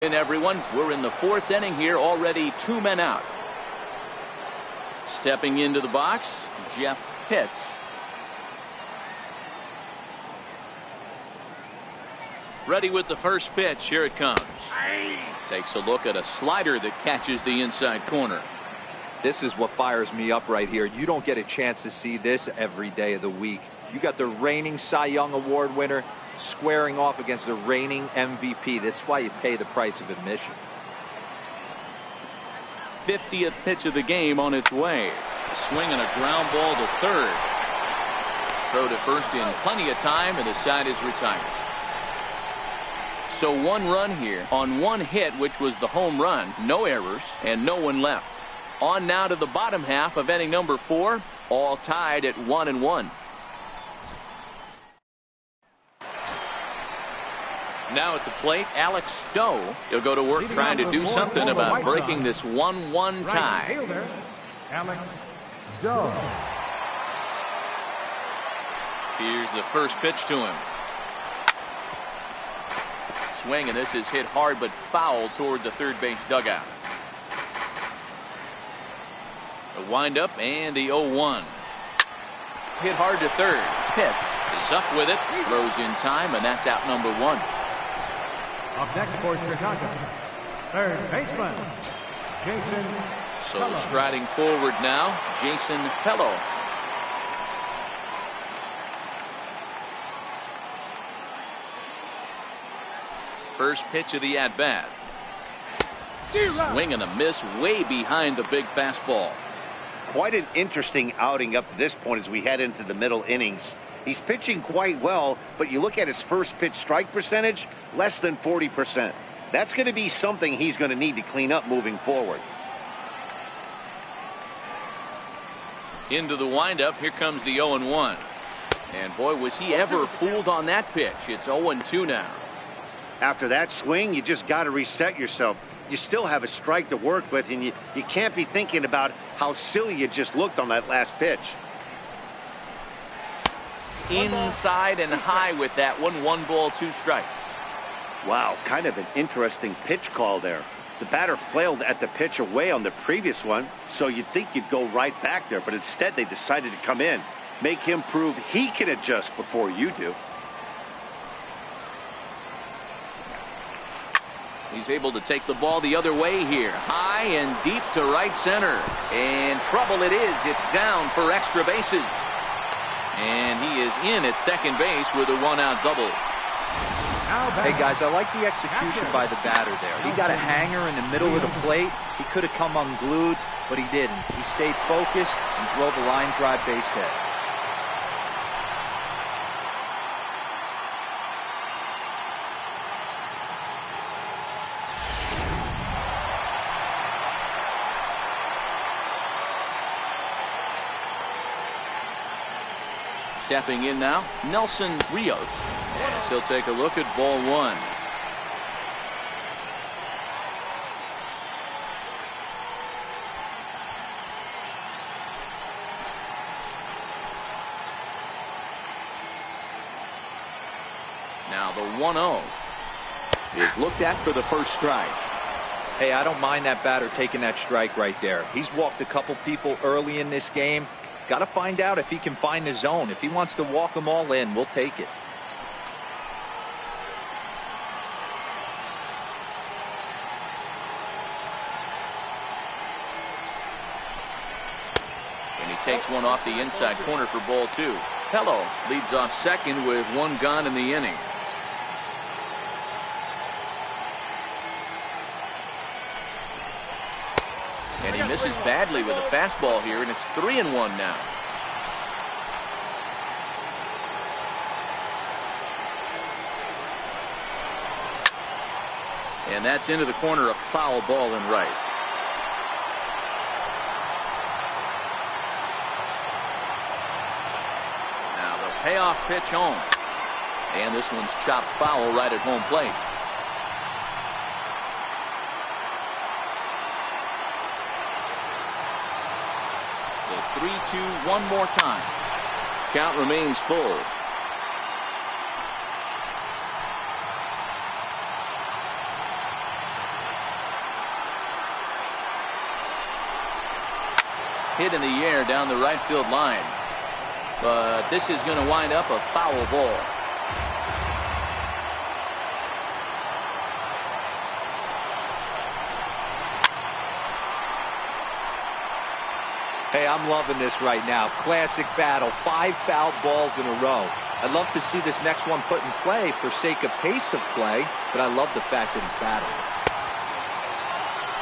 And everyone, we're in the fourth inning here, already 2 men out. Stepping into the box, Jeff Pitts. Ready with the first pitch. Here it comes. Takes a look at a slider that catches the inside corner. This is what fires me up right here. You don't get a chance to see this every day of the week. You got the reigning Cy Young Award winner squaring off against the reigning MVP. That's why you pay the price of admission. 50th pitch of the game on its way. A swing and a ground ball to third. Throw to first in plenty of time, and the side is retired. So 1 run here on 1 hit, which was the home run. No errors and no one left. On now to the bottom half of inning number 4, all tied at 1-1. Now at the plate, Alex Stowe. He'll go to work trying to do something about breaking this 1-1 tie. Alex Stowe. Here's the first pitch to him. Swing, and this is hit hard but foul toward the third base dugout. The windup and the 0-1. Hit hard to third. Pitts is up with it. Throws in time, and that's out number 1. Up next for Chicago, third baseman, Jason. So striding forward now, Jason Pello. First pitch of the at-bat. Swing and a miss way behind the big fastball. Quite an interesting outing up to this point as we head into the middle innings. He's pitching quite well, but you look at his first pitch strike percentage, less than 40%. That's going to be something he's going to need to clean up moving forward. Into the windup, here comes the 0-1. And boy, was he ever fooled on that pitch. It's 0-2 now. After that swing, you just got to reset yourself. You still have a strike to work with, and you can't be thinking about how silly you just looked on that last pitch. Inside and high with that one. 1 ball, 2 strikes. Wow, kind of an interesting pitch call there. The batter flailed at the pitch away on the previous one, so you'd think you'd go right back there, but instead they decided to come in, make him prove he can adjust before you do. He's able to take the ball the other way here. High and deep to right center. And trouble it is. It's down for extra bases. And he is in at second base with a 1-out double. Hey guys, I like the execution by the batter there. He got a hanger in the middle of the plate. He could have come unglued, but he didn't. He stayed focused and drove a line drive base hit. Stepping in now, Nelson Rios. As he'll take a look at ball 1. Now the 1-0 is looked at for the first strike. Hey, I don't mind that batter taking that strike right there. He's walked a couple people early in this game. Got to find out if he can find the zone. If he wants to walk them all in, we'll take it. And he takes one off the inside corner for ball 2. Pello leads off second with 1 gone in the inning. And he misses badly with a fastball here, and it's 3-1 now. And that's into the corner, a foul ball and right. Now the payoff pitch home. And this one's chopped foul right at home plate. So 3-2 one more time. Count remains full. hit in the air down the right field line. But this is going to wind up a foul ball. Hey, I'm loving this right now. Classic battle. 5 foul balls in a row. I'd love to see this next one put in play for sake of pace of play, but I love the fact that he's battling.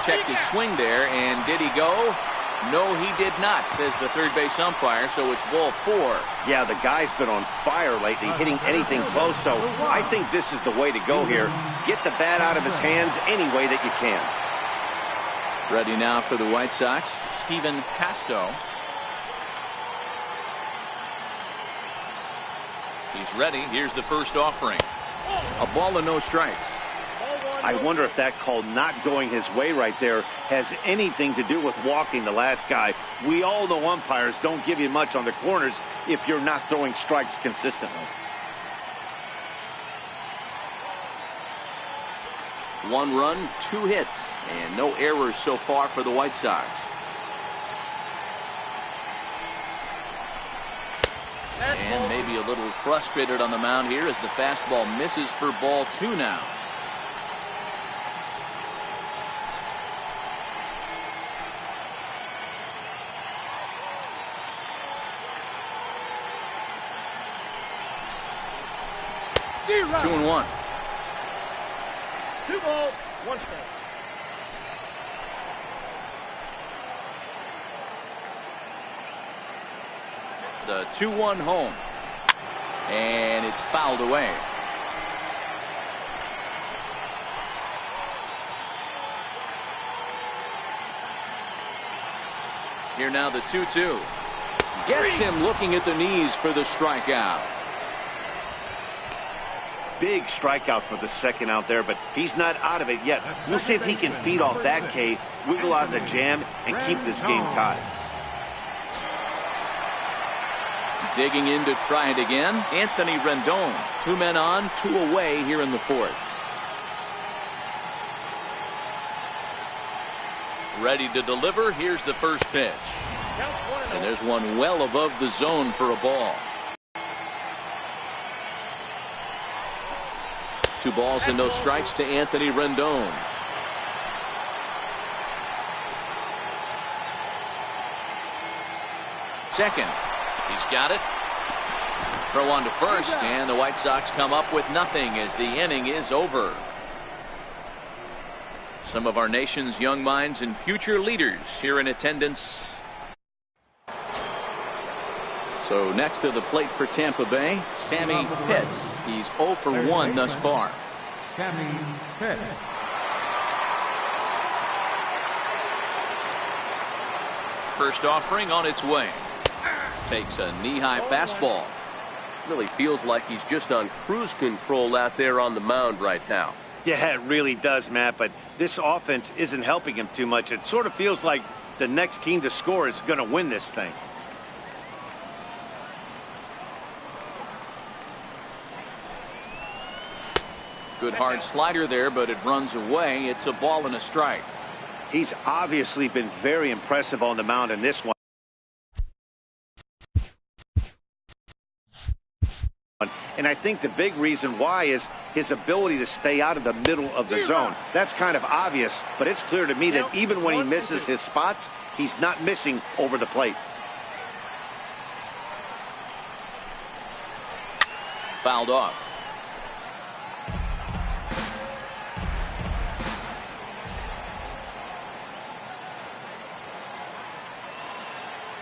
Checked his swing there, and did he go? No, he did not, says the third base umpire, so it's ball 4. Yeah, the guy's been on fire lately, hitting anything close, so I think this is the way to go here. Get the bat out of his hands any way that you can. Ready now for the White Sox, Steven Casto. He's ready. Here's the first offering. A ball and no strikes. I wonder if that call not going his way right there has anything to do with walking the last guy. We all know umpires don't give you much on the corners if you're not throwing strikes consistently. 1 run, 2 hits, and no errors so far for the White Sox. And maybe a little frustrated on the mound here as the fastball misses for ball 2 now. Two and 1. 2 balls, 1 strike. The 2-1 home, and it's fouled away. Here now the 2-2. Gets him looking at the knees for the strikeout. Big strikeout for the second out there, but he's not out of it yet. We'll see if he can feed off that K, wiggle out of the jam, and keep this game tied. Digging in to try it again, Anthony Rendon. 2 men on, 2 away here in the 4th. Ready to deliver. Here's the first pitch. And there's one well above the zone for a ball. 2 balls and no strikes to Anthony Rendon. Second. He's got it. Throw on to first, and the White Sox come up with nothing as the inning is over. Some of our nation's young minds and future leaders here in attendance. So next to the plate for Tampa Bay, Sammy Pitts. He's 0 for 1 thus far. Sammy Pitts. First offering on its way. Takes a knee-high fastball. Really feels like he's just on cruise control out there on the mound right now. Yeah, it really does, Matt, but this offense isn't helping him too much. It sort of feels like the next team to score is going to win this thing. Good hard slider there, but it runs away. It's a ball and a strike. He's obviously been very impressive on the mound in this one. And I think the big reason why is his ability to stay out of the middle of the zone. That's kind of obvious, but it's clear to me that even when he misses his spots, he's not missing over the plate. Fouled off.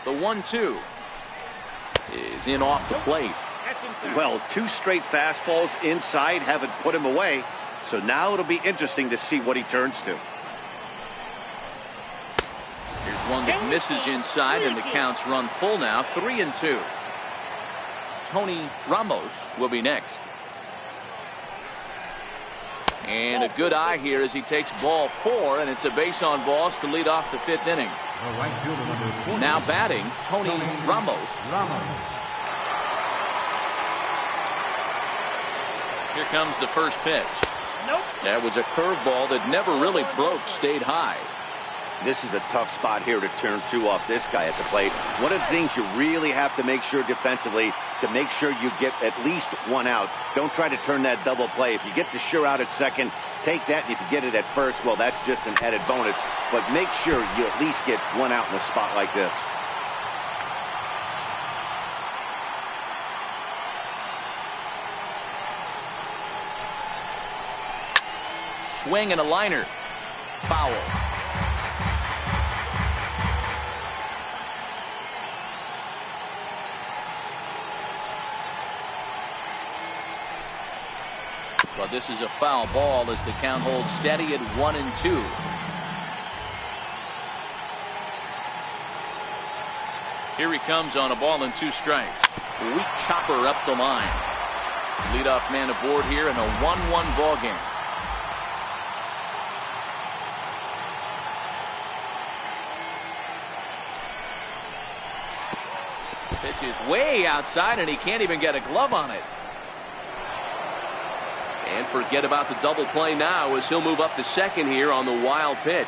The 1-2 is in off the plate. Well, 2 straight fastballs inside haven't put him away, so now it'll be interesting to see what he turns to. Here's one that misses inside, and the count's run full now. 3-2. Tony Ramos will be next. And a good eye here as he takes ball 4, and it's a base on balls to lead off the 5th inning. Now batting, Tony Ramos. Here comes the first pitch. That was a curveball that never really broke, stayed high. This is a tough spot here to turn two off this guy at the plate. One of the things you really have to make sure defensively, to make sure you get at least one out. Don't try to turn that double play. If you get the sure out at second, take that. And if you get it at first, well, that's just an added bonus. But make sure you at least get one out in a spot like this. Swing and a liner. Foul. Well, this is a foul ball as the count holds steady at 1-2. Here he comes on a ball and 2 strikes. Weak chopper up the line. Leadoff man aboard here in a 1-1 ball game. Pitch is way outside and he can't even get a glove on it. And forget about the double play now as he'll move up to second here on the wild pitch.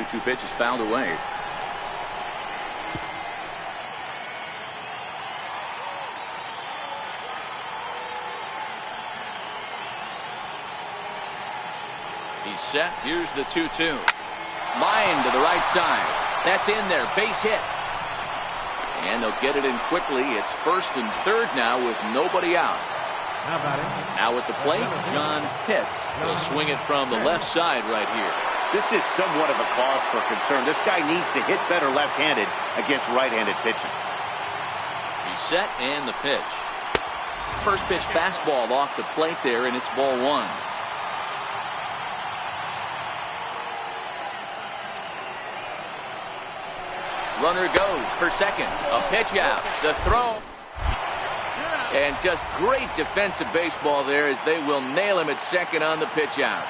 Two pitch is fouled away. He's set. Here's the 2-2. Line to the right side. That's in there. Base hit. And they'll get it in quickly. It's first and third now with nobody out. Now at the plate, John Pitts will swing it from the left side right here. This is somewhat of a cause for concern. This guy needs to hit better left-handed against right-handed pitching. He's set and the pitch. First pitch fastball off the plate there, and it's ball 1. Runner goes for second. A pitch out. The throw. And just great defensive baseball there as they will nail him at second on the pitch out.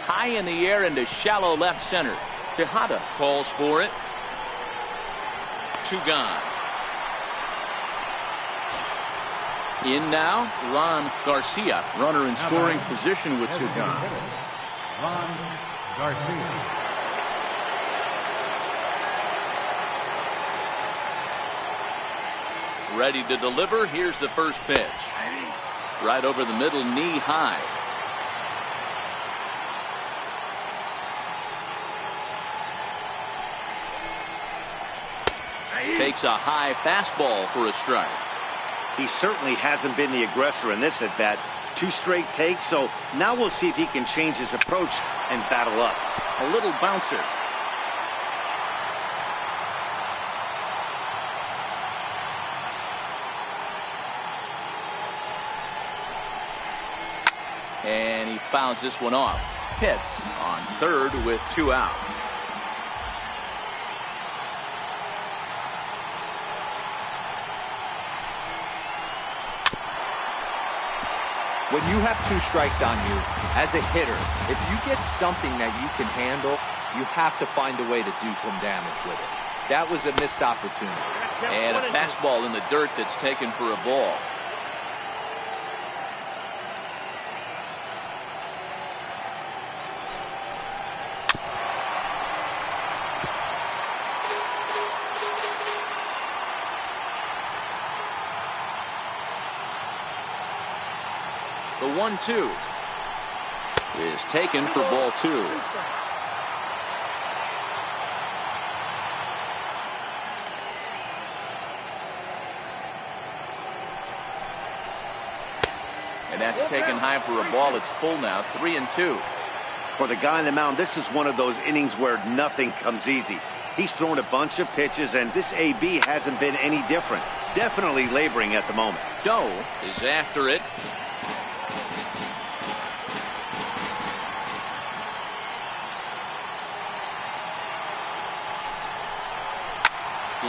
High in the air into shallow left center. Tejada calls for it. 2 gone. In now, Ron Garcia, runner in scoring position with 2 gone. Ron Garcia. Ready to deliver. Here's the first pitch. Right over the middle, knee high. Takes a high fastball for a strike. He certainly hasn't been the aggressor in this at bat. 2 straight takes, so now we'll see if he can change his approach and battle up. A little bouncer. And he fouls this one off. Pitts on third with 2 out. When you have 2 strikes on you, as a hitter, if you get something that you can handle, you have to find a way to do some damage with it. That was a missed opportunity. And a fastball in the dirt that's taken for a ball. The 1-2 is taken for ball 2. And that's taken high for a ball. It's full now, 3-2. For the guy on the mound, this is one of those innings where nothing comes easy. He's thrown a bunch of pitches, and this AB hasn't been any different. Definitely laboring at the moment. Doe is after it.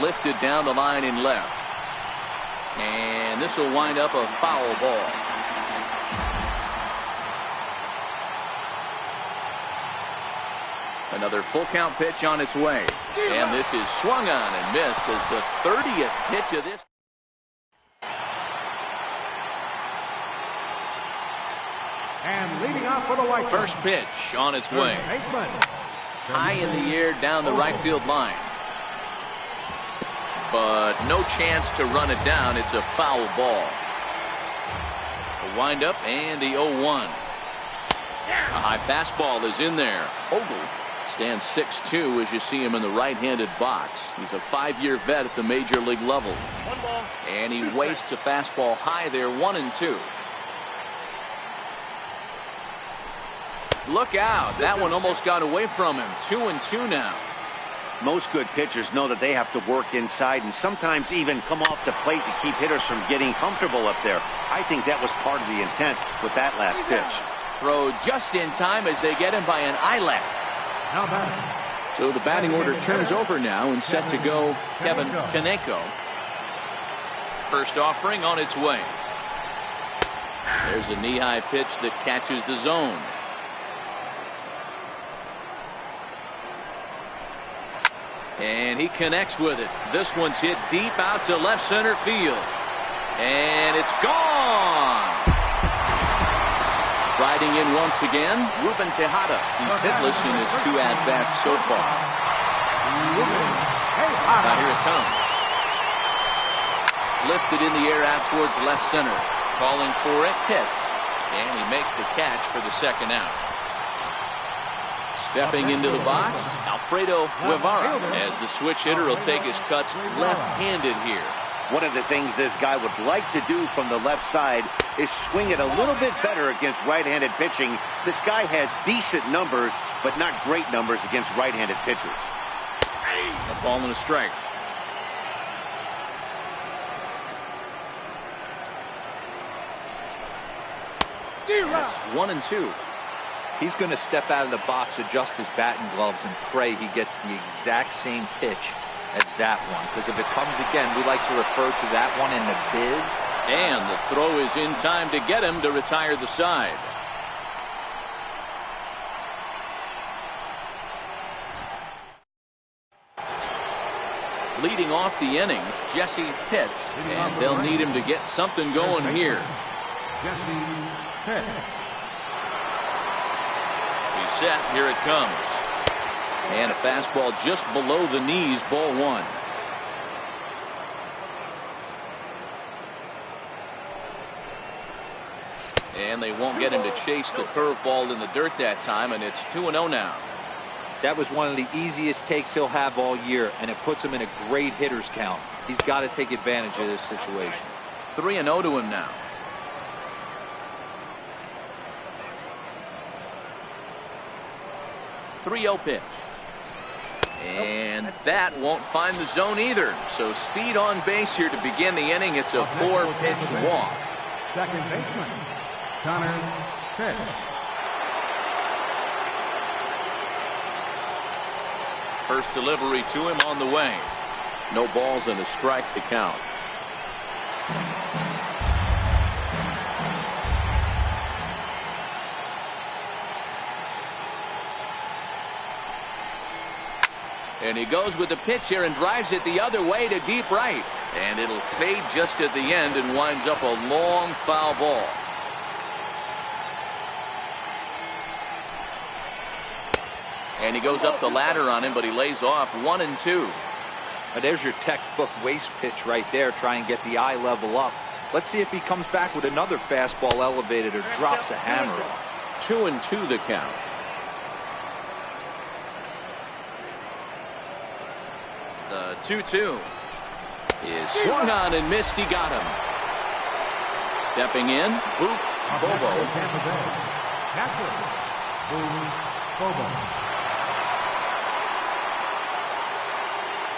Lifted down the line in left. And this will wind up a foul ball. Another full count pitch on its way. And this is swung on and missed as the 30th pitch of this. And leading off for the White Sox. First pitch on its way. High in the air down the right field line. But no chance to run it down. It's a foul ball. The windup and the 0-1. A high fastball is in there. Ogle stands 6'2" as you see him in the right-handed box. He's a 5-year vet at the major league level. One ball. And he wastes a fastball high there, 1-2. Look out. That one almost got away from him. 2-2 now. Most good pitchers know that they have to work inside and sometimes even come off the plate to keep hitters from getting comfortable up there. I think that was part of the intent with that last pitch. Throw just in time as they get him by an eyelash. So the batting order turns over now and set to go Kevin Kaneko. First offering on its way. There's a knee-high pitch that catches the zone. And he connects with it. This one's hit deep out to left center field. And it's gone. Riding in once again, Ruben Tejada. He's hitless in his 2 at-bats so far. Now here it comes. Lifted in the air out towards left center. Calling for it, hits. And he makes the catch for the second out. Stepping into the box, Alfredo Guevara, as the switch hitter will take his cuts left-handed here. One of the things this guy would like to do from the left side is swing it a little bit better against right-handed pitching. This guy has decent numbers, but not great numbers against right-handed pitchers. A ball and a strike. That's 1-2. He's going to step out of the box, adjust his batting gloves, and pray he gets the exact same pitch as that one. Because if it comes again, we like to refer to that one in the biz. And the throw is in time to get him to retire the side. Leading off the inning, Jesse Pitts. And they'll need him to get something going here. Jesse Pitts. Set, here it comes. And a fastball just below the knees, ball 1. And they won't get him to chase the curveball in the dirt that time, and it's 2-0 now. That was one of the easiest takes he'll have all year, and it puts him in a great hitter's count. He's got to take advantage of this situation. 3-0 to him now. 3-0 pitch. And that won't find the zone either. So speed on base here to begin the inning. It's a 4-pitch walk. Second baseman, Connor Pitts. First delivery to him on the way. No balls and a strike to count. And he goes with the pitch here and drives it the other way to deep right. And it'll fade just at the end and winds up a long foul ball. And he goes up the ladder on him, but he lays off 1-2. There's your textbook waste pitch right there. Try and get the eye level up. Let's see if he comes back with another fastball elevated or drops a hammer off. 2-2 the count. The 2-2 is swung on and missed. He got him. Stepping in, Boop Bobo. Tampa Bay. Catcher, Boop Bobo.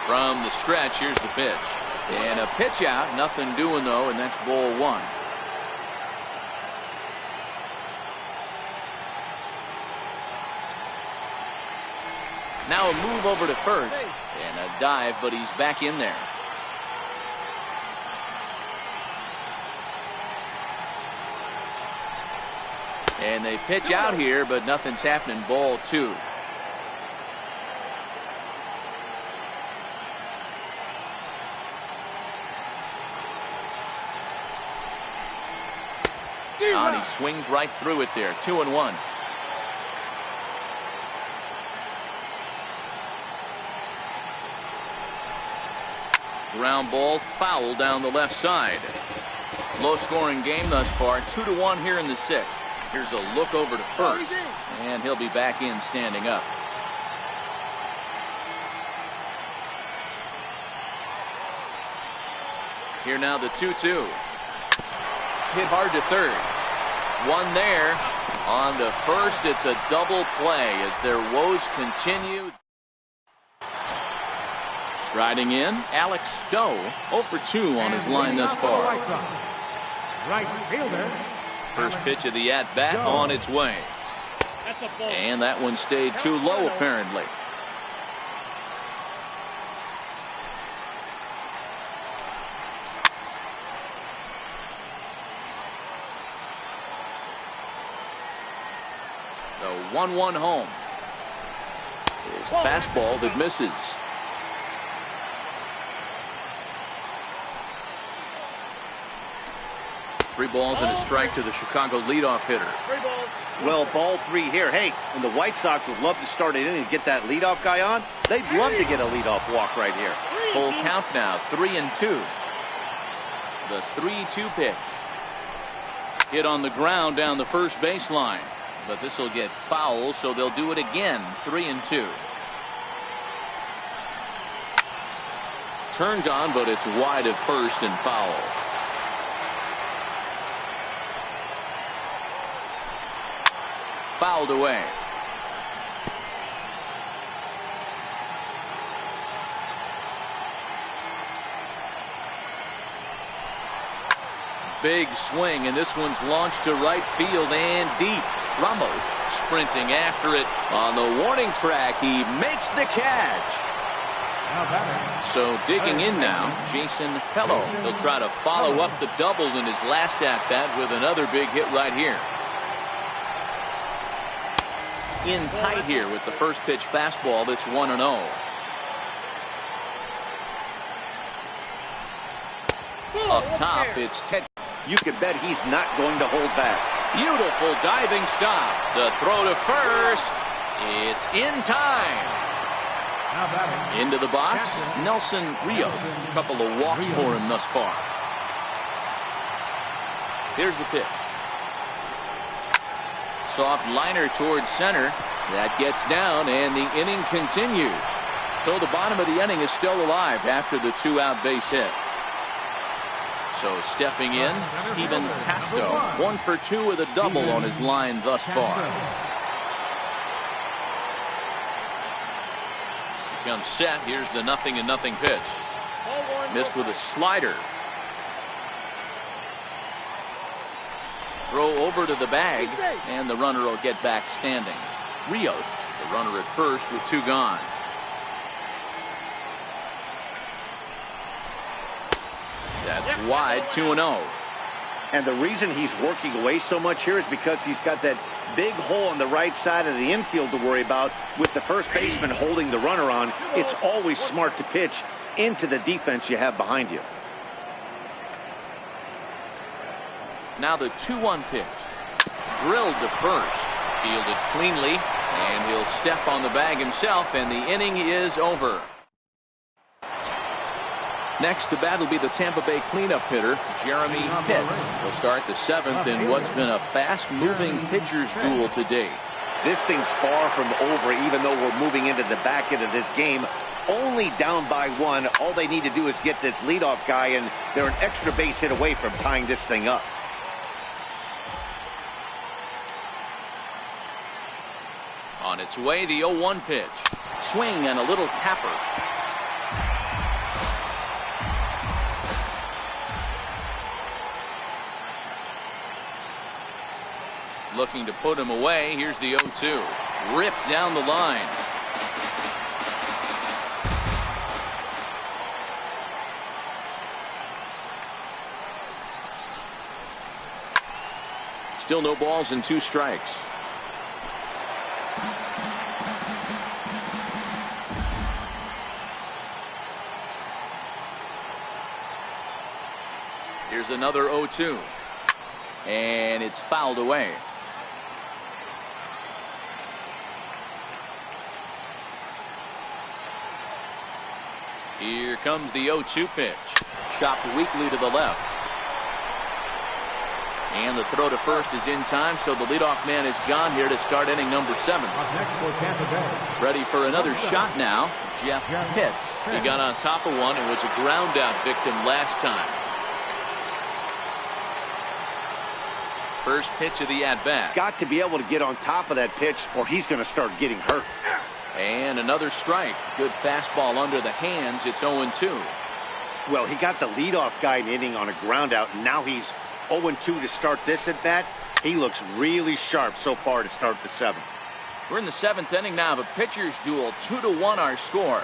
From the stretch, here's the pitch. And a pitch out, nothing doing though, and that's ball 1. Now a move over to first. And a dive, but he's back in there. And they pitch out here, but nothing's happening. Ball 2. And he swings right through it there. 2-1. Ground ball, foul down the left side. Low scoring game thus far. 2-1 here in the sixth. Here's a look over to first, and he'll be back in standing up. Here now the 2-2. Hit hard to third. One there. On to first, it's a double play as their woes continue. Striding in, Alex Stowe, 0 for 2 on his line thus far. Right fielder. First pitch of the at-bat on its way. And that one stayed too low, apparently. The 1-1 home. His fastball that misses. Three balls and a strike to the Chicago leadoff hitter. Well, ball three here. Hey, and the White Sox would love to start it in and get that leadoff guy on. They'd love to get a leadoff walk right here. Full count now, 3-2. The 3-2 pitch. Hit on the ground down the first baseline. But this will get foul, so they'll do it again. 3-2. Turned on, but it's wide at first and foul. Fouled away. Big swing, and this one's launched to right field and deep. Ramos sprinting after it on the warning track. He makes the catch. So digging in now, Jason Pello. He'll try to follow up the double in his last at-bat with another big hit right here. In tight here with the first pitch fastball that's 1-0. Up top, it's Ted. You can bet he's not going to hold back. Beautiful diving stop. The throw to first. It's in time. Into the box, Nelson Rios. A couple of walks for him thus far. Here's the pitch. Soft liner towards center. That gets down, and the inning continues. So the bottom of the inning is still alive after the two-out base hit. So stepping in, Steven Pasto, 1 for 2 with a double on his line thus far. Becomes set. Here's the 0-0 pitch. Missed with a slider. Throw over to the bag, and the runner will get back standing. Rios, the runner at first with 2 gone. That's wide, 2-0. And the reason he's working away so much here is because he's got that big hole on the right side of the infield to worry about. With the first baseman holding the runner on, it's always smart to pitch into the defense you have behind you. Now the 2-1 pitch. Drilled to first. Fielded cleanly, and he'll step on the bag himself, and the inning is over. Next to bat will be the Tampa Bay cleanup hitter, Jeremy Pitts. He'll start the 7th in what's been a fast-moving pitcher's duel to date. This thing's far from over, even though we're moving into the back end of this game. Only down by 1. All they need to do is get this leadoff guy, and they're an extra base hit away from tying this thing up. On its way, the 0-1 pitch. Swing and a little tapper. Looking to put him away. Here's the 0-2. Ripped down the line. Still no balls and 2 strikes. Here's another 0-2. And it's fouled away. Here comes the 0-2 pitch. Chopped weakly to the left. And the throw to first is in time, so the leadoff man is gone here to start inning number 7. Ready for another shot now. Jeff Pitts. He got on top of one and was a ground out victim last time. First pitch of the at-bat. Got to be able to get on top of that pitch or he's going to start getting hurt. And another strike. Good fastball under the hands. It's 0-2. Well, he got the leadoff guy in inning on a ground out, and now he's 0-2 to start this at bat. He looks really sharp so far to start the 7th. We're in the 7th inning now of a pitcher's duel. 2-1 our score.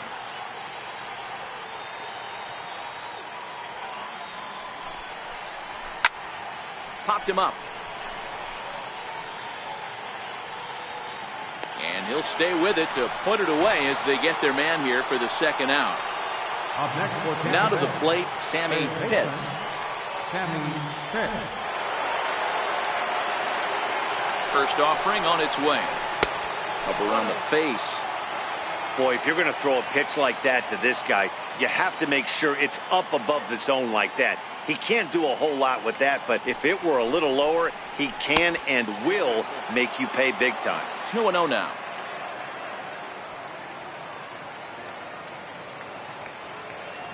Popped him up. And he'll stay with it to put it away as they get their man here for the 2nd out. Now to the plate, Sammy Pitts. First offering on its way. Up around the face. Boy, if you're going to throw a pitch like that to this guy, you have to make sure it's up above the zone like that. He can't do a whole lot with that, but if it were a little lower, he can and will make you pay big time. 2-0 now.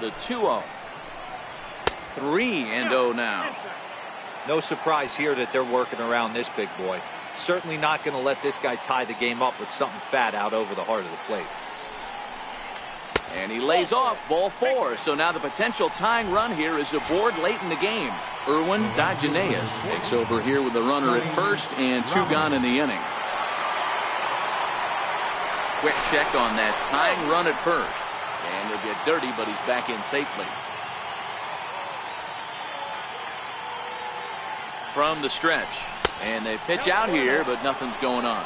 The 2-0. 3-0 now. No surprise here that they're working around this big boy. Certainly not going to let this guy tie the game up with something fat out over the heart of the plate. And he lays off ball 4. So now the potential tying run here is aboard late in the game. Erwin Dodgenaeus takes over here with the runner at first and 2 gone in the inning. Quick check on that tying run at first. And he'll get dirty, but he's back in safely. From the stretch. And they pitch out here, but nothing's going on.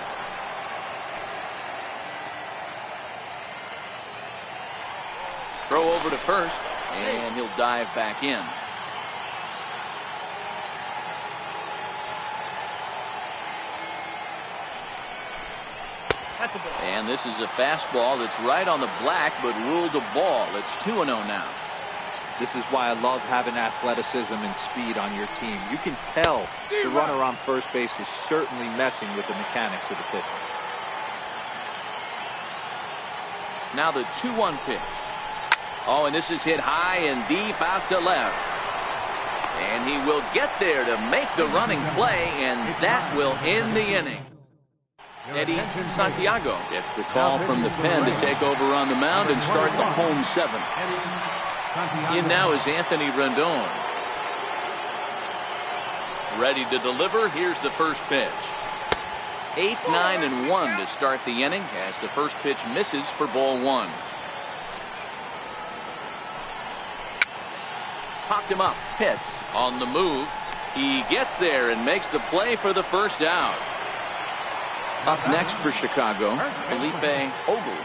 Throw over to first, and he'll dive back in. And this is a fastball that's right on the black, but ruled a ball. It's 2-0 now. This is why I love having athleticism and speed on your team. You can tell the runner on first base is certainly messing with the mechanics of the pitch. Now the 2-1 pitch. Oh, and this is hit high and deep out to left. And he will get there to make the running play, and that will end the inning. Eddie Santiago gets the call from the pen to take over on the mound and start the home 7th. In now is Anthony Rendon. Ready to deliver. Here's the first pitch. 8, 9, and 1 to start the inning as the first pitch misses for ball 1. Popped him up. Pitts on the move. He gets there and makes the play for the first out. Up next for Chicago, Felipe Ogle.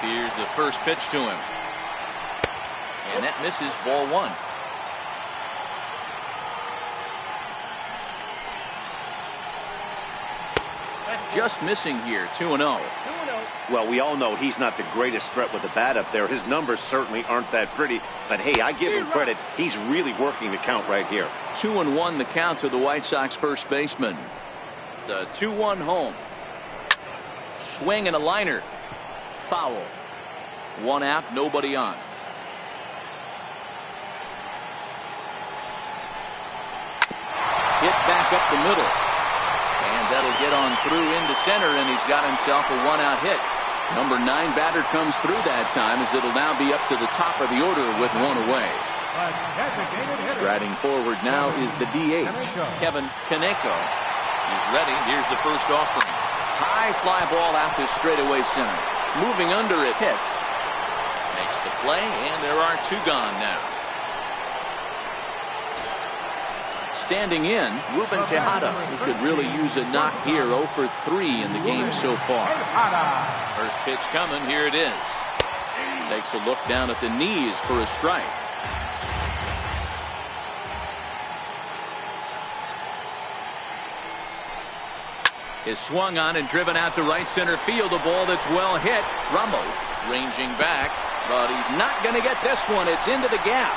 Here's the first pitch to him. And that misses ball 1. Just missing here, 2-0. Well, we all know he's not the greatest threat with the bat up there. His numbers certainly aren't that pretty. But, hey, I give him credit. He's really working the count right here. 2-1 the count to the White Sox first baseman. The 2-1 home. Swing and a liner. Foul. 1 out, nobody on. Hit back up the middle. And that'll get on through into center, and he's got himself a 1-out hit. Number 9 batter comes through that time, as it'll now be up to the top of the order with 1 away. Striding forward now is the DH, Kevin Kaneko. He's ready. Here's the first offering. High fly ball out to straightaway center. Moving under it, hits. Makes the play, and there are 2 gone now. Standing in, Ruben Tejada, who could really use a knock here. 0 for 3 in the game so far. First pitch coming, here it is. Takes a look down at the knees for a strike. is swung on and driven out to right center field. A ball that's well hit. Ramos ranging back, but he's not going to get this one. It's into the gap.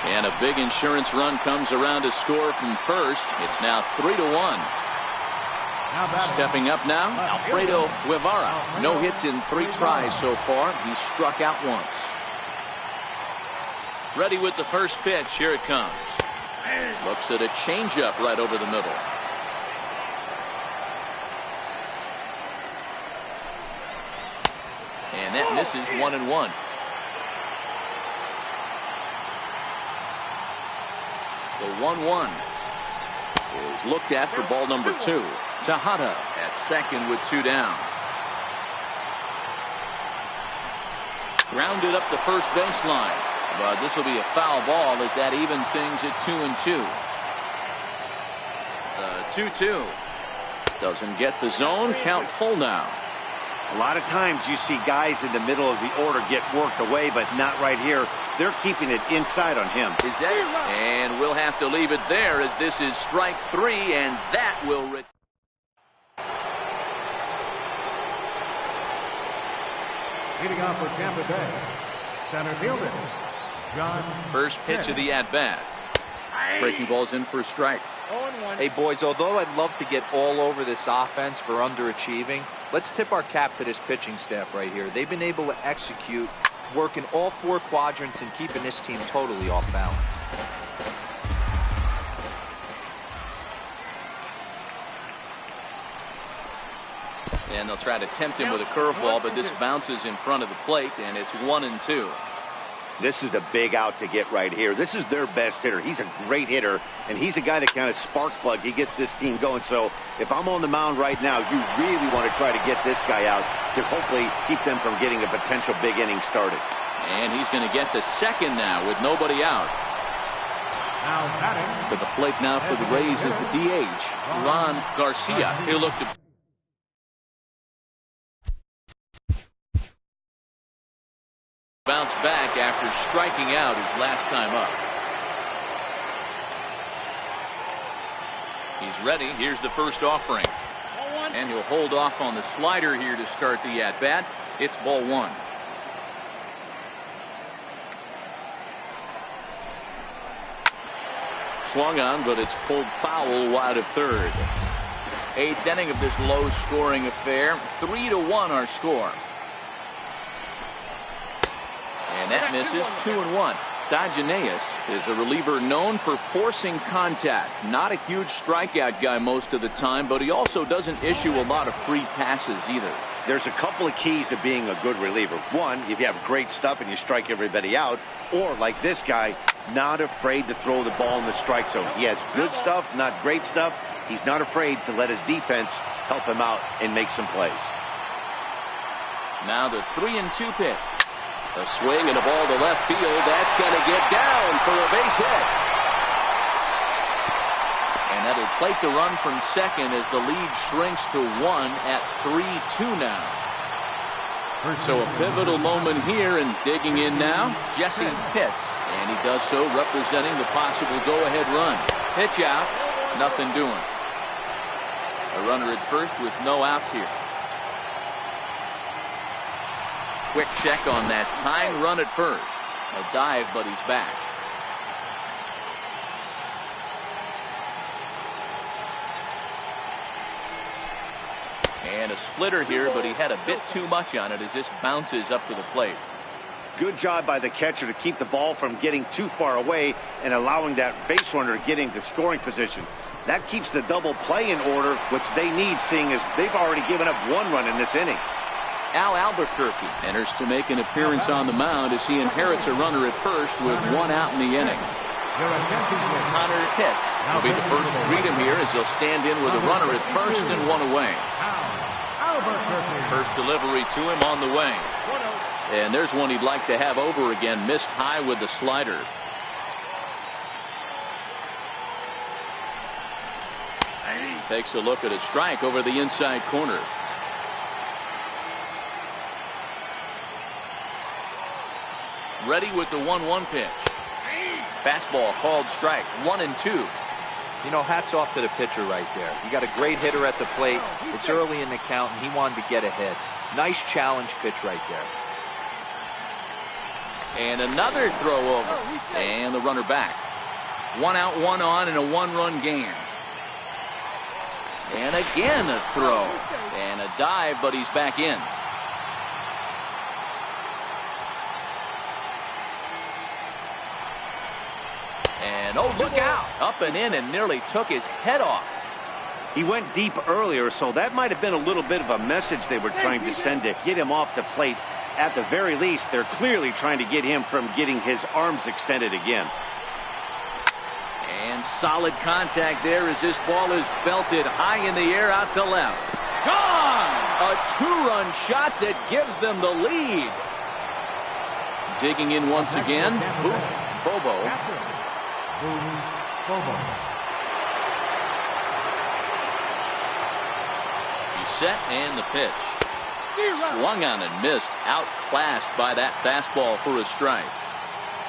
And a big insurance run comes around to score from first. It's now 3-1. Stepping up now, Alfredo Guevara. No hits in 3 tries so far. He's struck out once. Ready with the first pitch. Here it comes. Looks at a changeup right over the middle. And that misses 1-1. The 1-1 is looked at for ball number 2. Tejada at second with 2 down. Grounded up the first baseline. But this will be a foul ball as that evens things at 2-2. The 2-2 doesn't get the zone. Count full now. A lot of times you see guys in the middle of the order get worked away, but not right here. They're keeping it inside on him. Is that it? And we'll have to leave it there as this is strike 3, and that will. Leading off for Tampa Bay, center fielder John. First pitch of the at-bat. Breaking balls in for a strike. Hey, boys, although I'd love to get all over this offense for underachieving, let's tip our cap to this pitching staff right here. They've been able to execute, working all 4 quadrants and keeping this team totally off balance. And they'll try to tempt him with a curveball, but this bounces in front of the plate, and it's 1-2. This is a big out to get right here. This is their best hitter. He's a great hitter, and he's a guy that kind of spark plug. He gets this team going. So if I'm on the mound right now, you really want to try to get this guy out to hopefully keep them from getting a potential big inning started. And he's going to get to second now with nobody out. Now batting. To the plate now for the Rays is the DH, Ron Garcia. He'll look to bounce back after striking out his last time up. He's ready. Here's the first offering. And he'll hold off on the slider here to start the at-bat. It's ball 1. Swung on, but it's pulled foul wide of third. 8th inning of this low-scoring affair. 3-1 our score. And that misses. 2-1. Dodgenaeus is a reliever known for forcing contact. Not a huge strikeout guy most of the time, but he also doesn't issue a lot of free passes either. There's a couple of keys to being a good reliever. One, if you have great stuff and you strike everybody out, or like this guy, not afraid to throw the ball in the strike zone. He has good stuff, not great stuff. He's not afraid to let his defense help him out and make some plays. Now the 3-2 pitch. A swing and a ball to left field. That's going to get down for a base hit. And that'll plate the run from second as the lead shrinks to 1 at 3-2 now. So a pivotal moment here, and digging in now, Jesse Pitts. And he does so representing the possible go-ahead run. Pitch out, nothing doing. A runner at first with no outs here. Quick check on that tying run at first. A dive, but he's back. And a splitter here, but he had a bit too much on it as this bounces up to the plate. Good job by the catcher to keep the ball from getting too far away and allowing that base runner to get into scoring position. That keeps the double play in order, which they need, seeing as they've already given up 1 run in this inning. Al Albuquerque enters to make an appearance on the mound as he inherits a runner at first with 1 out in the inning. Connor Pitts will be the first to greet him here as he'll stand in with a runner at first and 1 away. First delivery to him on the way. And there's one he'd like to have over again. Missed high with the slider. Takes a look at a strike over the inside corner. Ready with the 1-1 pitch. Fastball called strike. 1-2. You know, hats off to the pitcher right there. You got a great hitter at the plate. It's early in the count, and he wanted to get ahead. Nice challenge pitch right there. And another throw over. And the runner back. 1 out, 1 on in a 1-run game. And again a throw. And a dive, but he's back in. And oh, look out. Up and in and nearly took his head off. He went deep earlier, so that might have been a little bit of a message they were trying to send to get him off the plate. At the very least, they're clearly trying to get him from getting his arms extended again. And solid contact there as this ball is belted high in the air out to left. Gone! A 2-run shot that gives them the lead. Digging in once again, Bobo. He's set and the pitch. Swung on and missed. Outclassed by that fastball for a strike.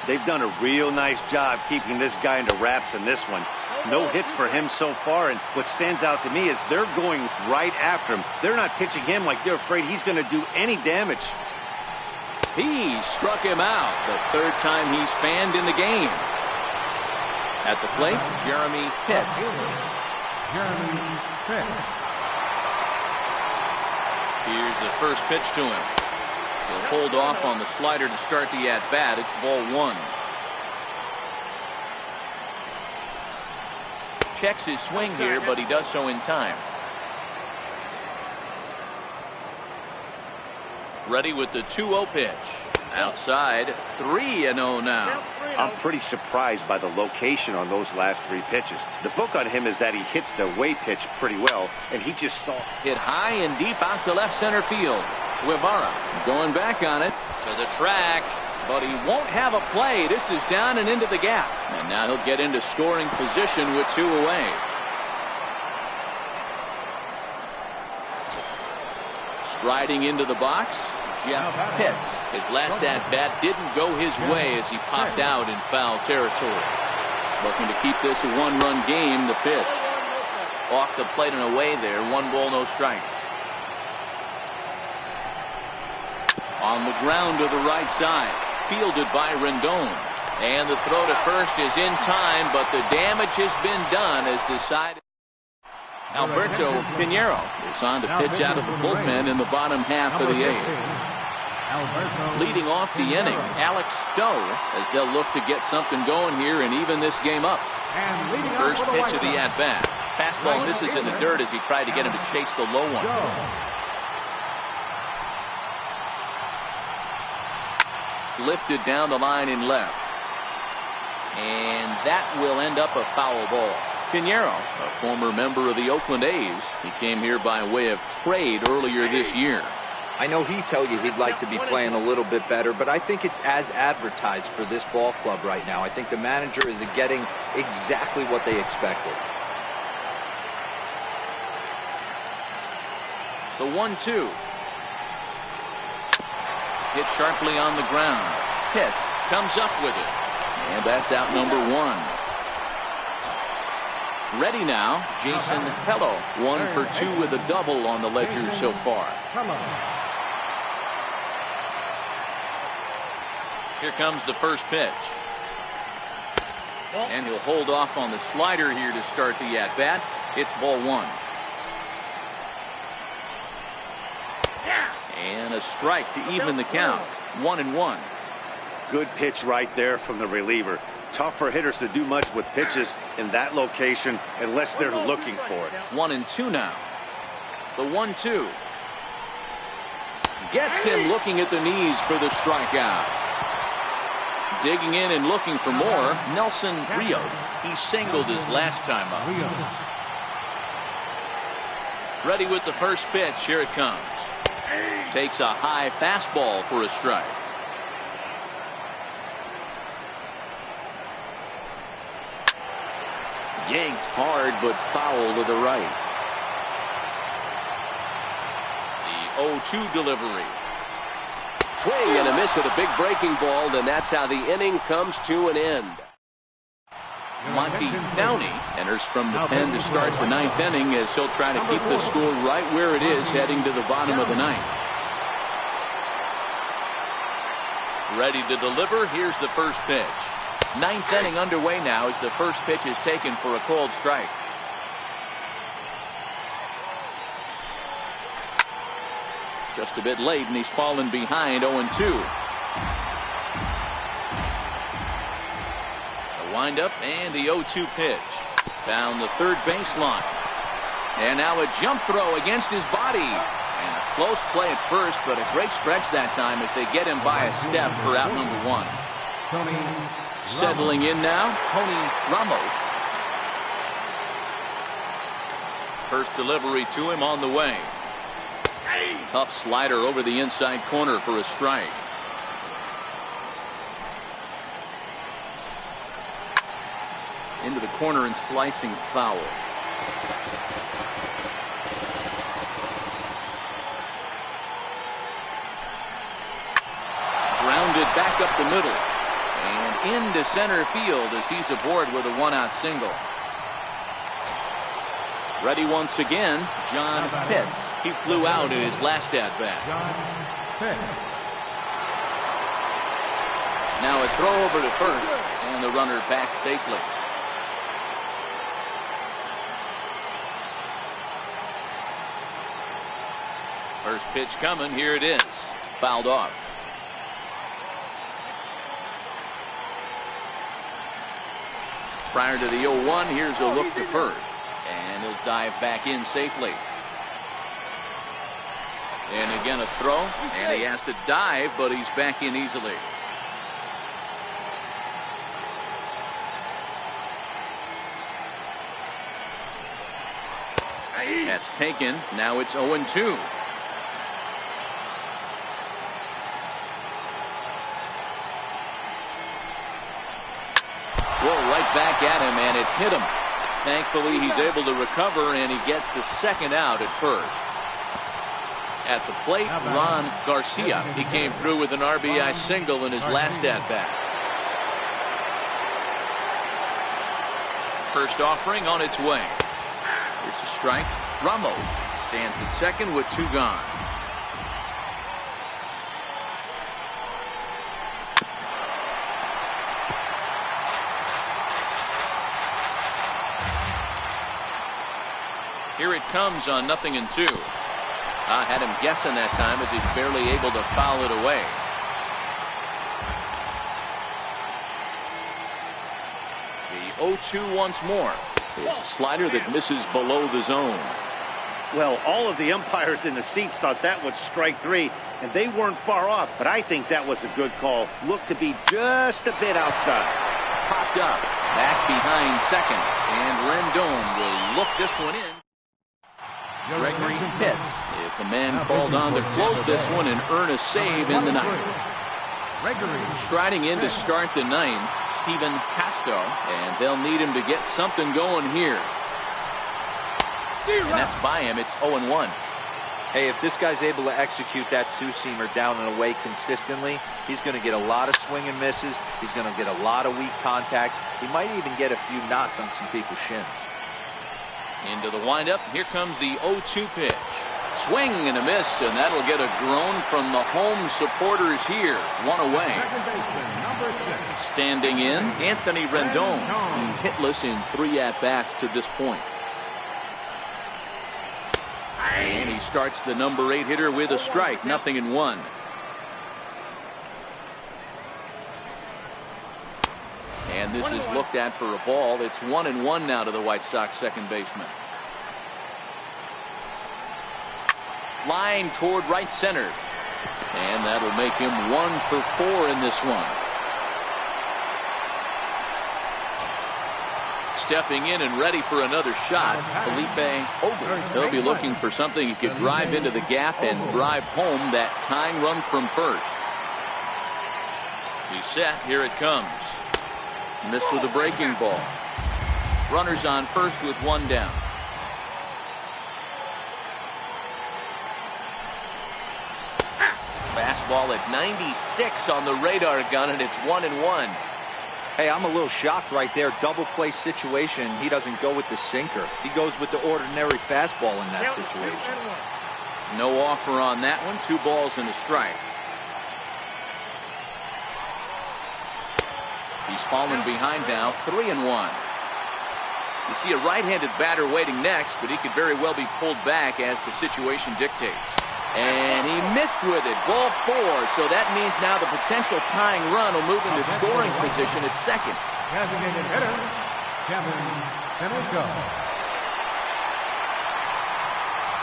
They've done a real nice job keeping this guy into wraps in this one. No hits for him so far, and what stands out to me is they're going right after him. They're not pitching him like they're afraid he's going to do any damage. He struck him out. The 3rd time he's fanned in the game. At the plate, Jeremy Pitts. Here's the first pitch to him. He'll hold off on the slider to start the at-bat. It's ball 1. Checks his swing here, but he does so in time. Ready with the 2-0 pitch. Outside, 3-0 now. I'm pretty surprised by the location on those last 3 pitches. The book on him is that he hits the way pitch pretty well, and he just saw hit high and deep out to left center field. Guevara going back on it to the track, but he won't have a play. This is down and into the gap, and now he'll get into scoring position with 2 away. Striding into the box, Jeff Pitts. His last at-bat didn't go his way as he popped out in foul territory. Looking to keep this a 1-run game. The pitch off the plate and away there. 1 ball, no strikes. On the ground to the right side, fielded by Rendon. And the throw to first is in time, but the damage has been done as the side. Alberto Pinheiro is on to pitch out of the bullpen in the bottom half of the 8th. Leading off the inning, Alex Stowe, as they'll look to get something going here and even this game up. First pitch of the at-bat. Fastball misses in the dirt as he tried to get him to chase the low one. Lifted down the line in left. And that will end up a foul ball. Pinheiro, a former member of the Oakland A's. He came here by way of trade earlier this year. I know he'd tell you he'd like to be playing a little bit better, but I think it's as advertised for this ball club right now. I think the manager is getting exactly what they expected. The 1-2. Hit sharply on the ground. Pitts comes up with it. And that's out number 1. Ready now, Jason Pello. 1 for 2 with a double on the ledger so far. Here comes the first pitch. And he'll hold off on the slider here to start the at-bat. It's ball 1. And a strike to even the count. 1-1. Good pitch right there from the reliever. Tough for hitters to do much with pitches in that location unless they're looking for it. 1-2 now. The 1-2. Gets him looking at the knees for the strikeout. Digging in and looking for more, Nelson Rios. He singled his last time up. Ready with the first pitch. Here it comes. Takes a high fastball for a strike. Yanked hard, but foul to the right. The 0-2 delivery. Swing and a miss at a big breaking ball, and that's how the inning comes to an end. Monty Downey enters from the pen to start the ninth inning as he'll try to keep the score right where it is heading to the bottom of the ninth. Ready to deliver. Here's the first pitch. Ninth inning underway now as the first pitch is taken for a called strike. Just a bit late and he's fallen behind 0-2. Windup and the 0-2 pitch down the third baseline, and now a jump throw against his body, and a close play at first, but a great stretch that time as they get him by a step for out number one. Settling in now, Tony Ramos. First delivery to him on the way. Tough slider over the inside corner for a strike. Into the corner and slicing foul. Grounded back up the middle and into center field as he's aboard with a one-out single. Ready once again, John Pitts. He flew out in his last at-bat. Now a throw over to first and the runner back safely. First pitch coming. Here it is. Fouled off. Prior to the 0-1, here's a look to first. And he'll dive back in safely. And again a throw. And he has to dive, but he's back in easily. That's taken. Now it's 0-2. Right back at him, and it hit him. Thankfully, he's able to recover, and he gets the second out at first. At the plate, Ron Garcia. He came through with an RBI single in his last at-bat. First offering on its way. Here's a strike. Ramos stands at second with two gone. Here it comes on 0-2. I had him guessing that time as he's barely able to foul it away. The 0-2 once more. There's a slider that misses below the zone. Well, all of the umpires in the seats thought that was strike three, and they weren't far off, but I think that was a good call. Looked to be just a bit outside. Popped up, back behind second, and Rendon will look this one in. Gregory Pitts, if the man called on to close this one and earn a save in the ninth. Striding in to start the ninth, Stephen Casto, and they'll need him to get something going here. And that's by him. It's 0-1. Hey, if this guy's able to execute that two-seamer down and away consistently, he's going to get a lot of swing and misses. He's going to get a lot of weak contact. He might even get a few knots on some people's shins. Into the windup. Here comes the 0-2 pitch. Swing and a miss, and that'll get a groan from the home supporters here. One away. Standing in, Anthony Rendon. He's hitless in 3 at-bats to this point. And he starts the number 8 hitter with a strike. 0-1. And this is looked at for a ball. It's 1-1 now to the White Sox second baseman. Line toward right center. And that'll make him 1 for 4 in this one. Stepping in and ready for another shot, Felipe Ogre. He'll be looking for something he could drive into the gap and drive home that tying run from first. He's set. Here it comes. Missed with a breaking ball. Runners on first with 1 down. Fastball at 96 on the radar gun, and it's 1-1. Hey, I'm a little shocked right there. Double play situation. He doesn't go with the sinker. He goes with the ordinary fastball in that situation. No offer on that one. 2 balls and a strike. He's fallen behind now, 3-1. You see a right-handed batter waiting next, but he could very well be pulled back as the situation dictates. And he missed with it. Ball 4. So that means now the potential tying run will move into scoring position at second. Designated hitter, Kevin Finico.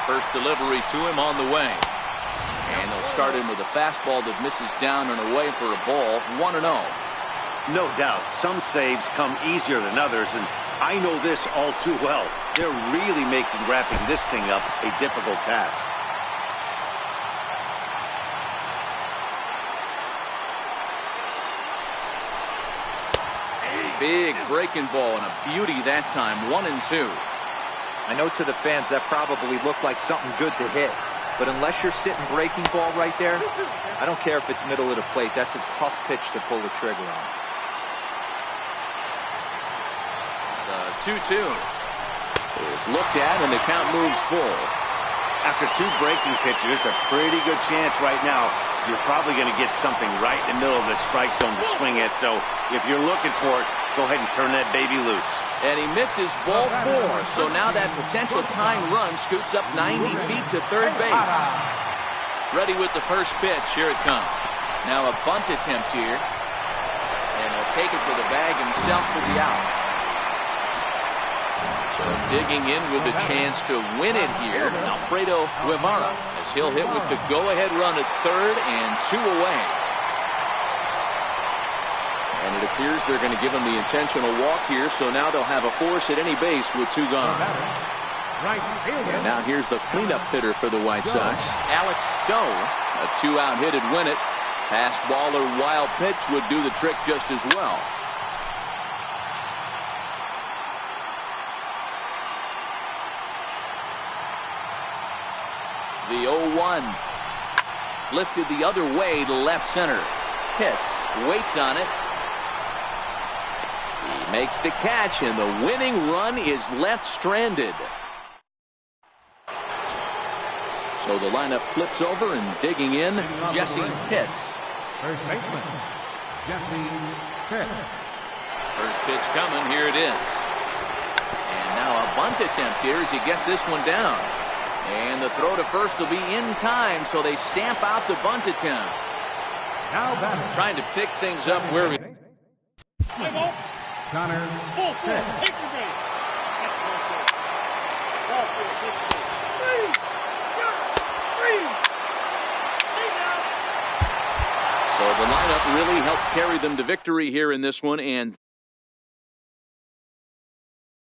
First delivery to him on the way. And they'll start him with a fastball that misses down and away for a ball. 1-0. No doubt, some saves come easier than others, and I know this all too well. They're really making wrapping this thing up a difficult task. Big breaking ball and a beauty that time. 1-2. I know to the fans that probably looked like something good to hit, but unless you're sitting breaking ball right there, I don't care if it's middle of the plate. That's a tough pitch to pull the trigger on. The 2-2 is looked at and the count moves full. After 2 breaking pitches, there's a pretty good chance right now you're probably going to get something right in the middle of the strike zone to swing at. So if you're looking for it, go ahead and turn that baby loose. And he misses ball 4. So now that potential tying run scoots up 90 feet to third base. Ready with the first pitch. Here it comes. Now a bunt attempt here. And he'll take it to the bag himself for the out. So digging in with a chance to win it here, Alfredo Guevara, as he'll hit with the go-ahead run at third and 2 away. And it appears they're going to give him the intentional walk here, so now they'll have a force at any base with 2 gone. And now here's the cleanup hitter for the White Sox, Alex Stowe. A 2-out hit would win it. Fastball or wild pitch would do the trick just as well. The 0-1 lifted the other way to left center. Hits, waits on it. He makes the catch, and the winning run is left stranded. So the lineup flips over, and digging in, Jesse Pitts. First baseman, Jesse Pitts. First pitch coming, here it is. And now a bunt attempt here as he gets this one down. And the throw to first will be in time, so they stamp out the bunt attempt. Now batting. Trying to pick things up where we... Connor Pitts. So the lineup really helped carry them to victory here in this one, and